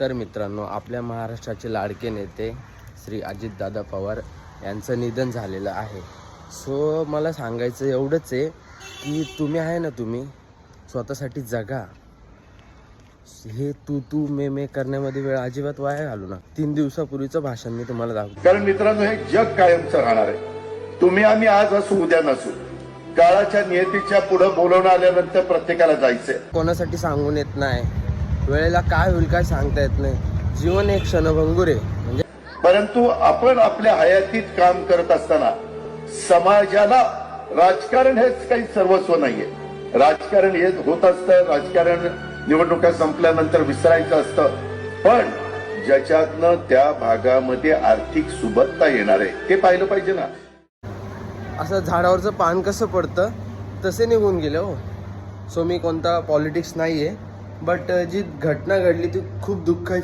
तर मित्रांनो, आपल्या महाराष्ट्राचे लाडके नेते श्री अजितदादा पवार यांचं निधन झालेलं आहे. सो मला सांगायचं एवढंच आहे की तुम्ही आहे ना, तुम्ही स्वतःसाठी जगा. हे तू मे करण्यामध्ये वेळ अजिबात वाया घालू ना. 3 दिवसापूर्वीचं भाषण मी तुम्हाला दाखवतो. कारण मित्रांनो, हे जग कायमचं राहणार आहे. तुम्ही आम्ही आज असू उद्या नसू, काळाच्या नियतीच्या पुढे बोलवणं आल्यानंतर प्रत्येकाला जायचंय. कोणासाठी सांगून येत नाही, वेळेला काय होईल काय सांगता येत नाही. जीवन एक क्षणभंगुर आहे. म्हणजे परंतु आपण आपल्या हयातीत काम करत असताना समाजाला राजकारण हेच काही सर्वस्व नाहीये. राजकारण हे होत असतं, राजकारण निवडणुका संपल्यानंतर विसरायचं असतं, पण ज्याच्यातनं त्या भागामध्ये आर्थिक सुबत्ता येणार आहे ते पाहिलं पाहिजे ना. असं झाडावरचं पान कसं पडतं तसे निघून गेले हो. सो मी कोणता पॉलिटिक्स नाही आहे, बट जी घटना घडली ती खूप दुःखाची.